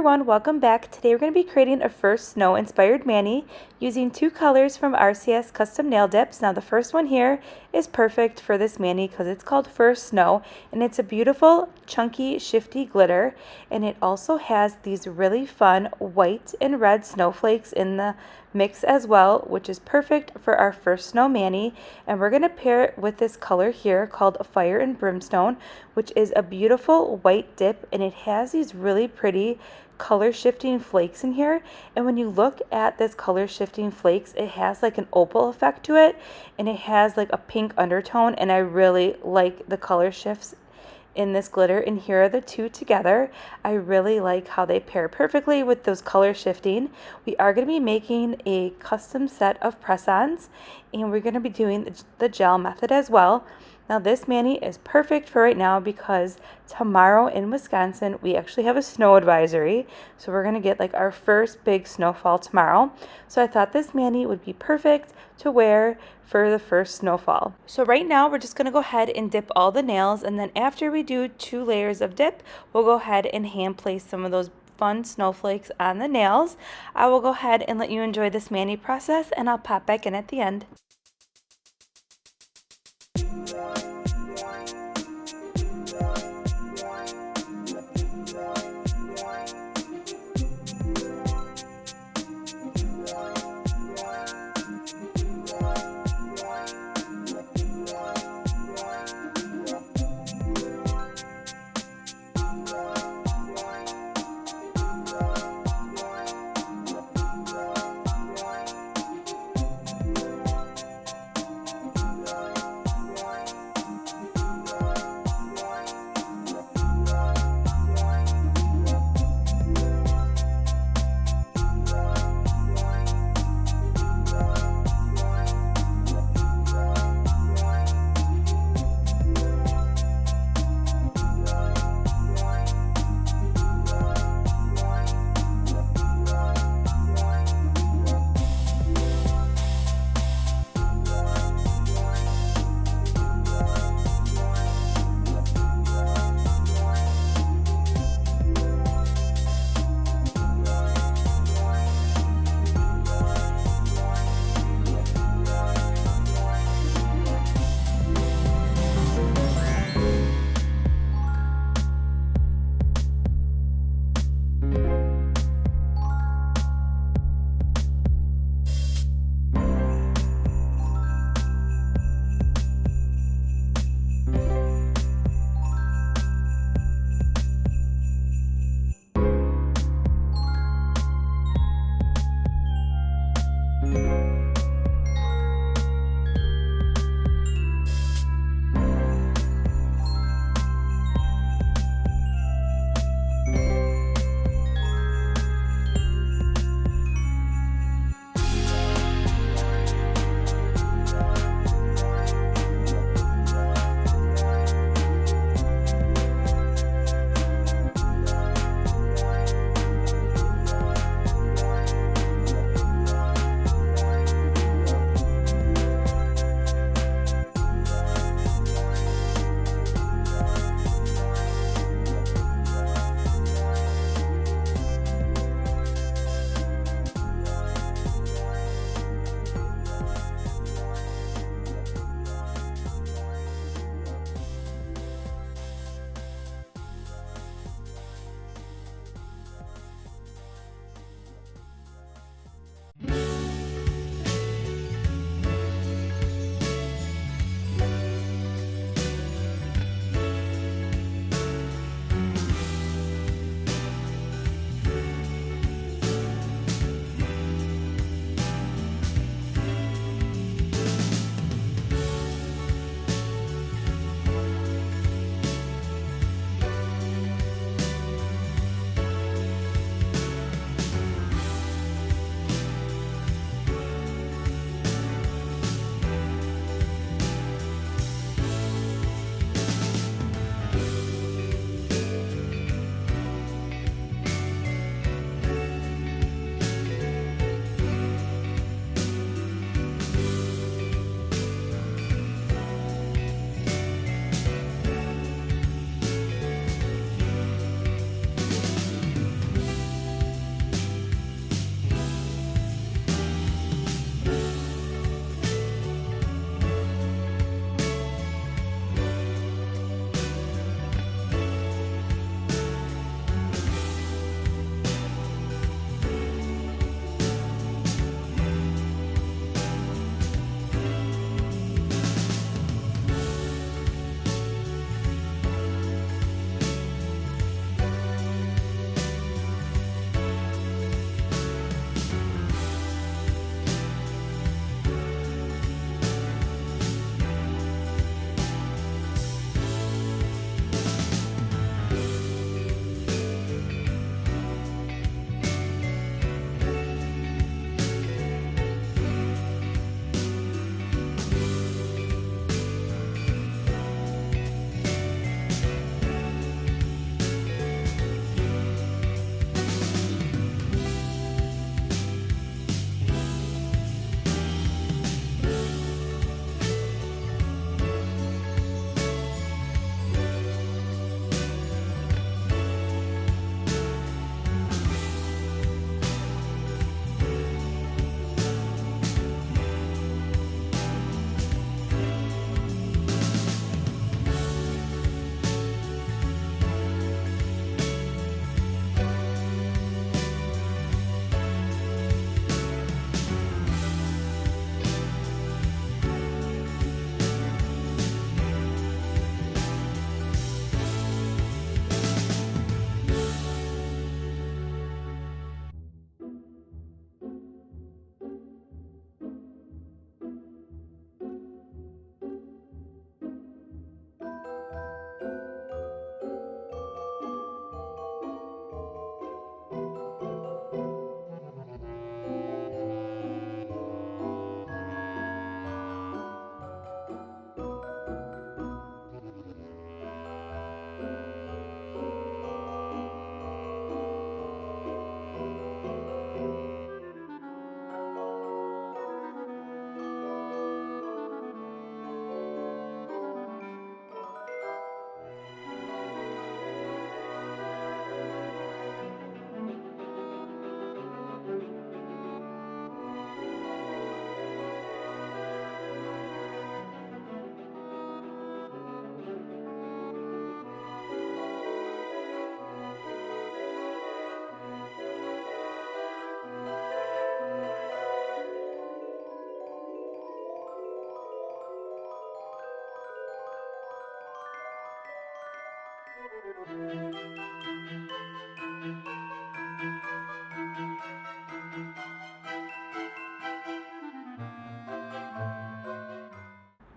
everyone, welcome back. Today we're going to be creating a first snow inspired mani using two colors from RCS Custom Nail Dips. Now the first one here is perfect for this mani because it's called First Snow and it's a beautiful chunky shifty glitter, and it also has these really fun white and red snowflakes in the mix as well, which is perfect for our first snow mani. And we're going to pair it with this color here called Fire and Brimstone, which is a beautiful white dip, and it has these really pretty color shifting flakes in here. And when you look at this color shifting flakes, it has like an opal effect to it, and it has like a pink undertone, and I really like the color shifts in this glitter. And here are the two together. I really like how they pair perfectly with those color shifting. We are going to be making a custom set of press-ons, and we're going to be doing the gel method as well. Now this mani is perfect for right now because tomorrow in Wisconsin we actually have a snow advisory, so we're going to get like our first big snowfall tomorrow. So I thought this mani would be perfect to wear for the first snowfall. So right now we're just going to go ahead and dip all the nails, and then after we do 2 layers of dip, we'll go ahead and hand place some of those fun snowflakes on the nails. I will go ahead and let you enjoy this mani process, and I'll pop back in at the end.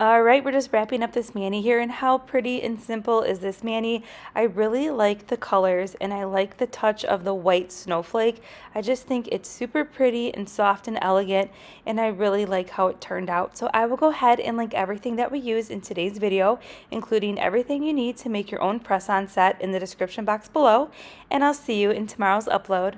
Alright, we're just wrapping up this mani here, and how pretty and simple is this mani? I really like the colors and I like the touch of the white snowflake. I just think it's super pretty and soft and elegant, and I really like how it turned out. So I will go ahead and link everything that we used in today's video, including everything you need to make your own press-on set, in the description box below, and I'll see you in tomorrow's upload.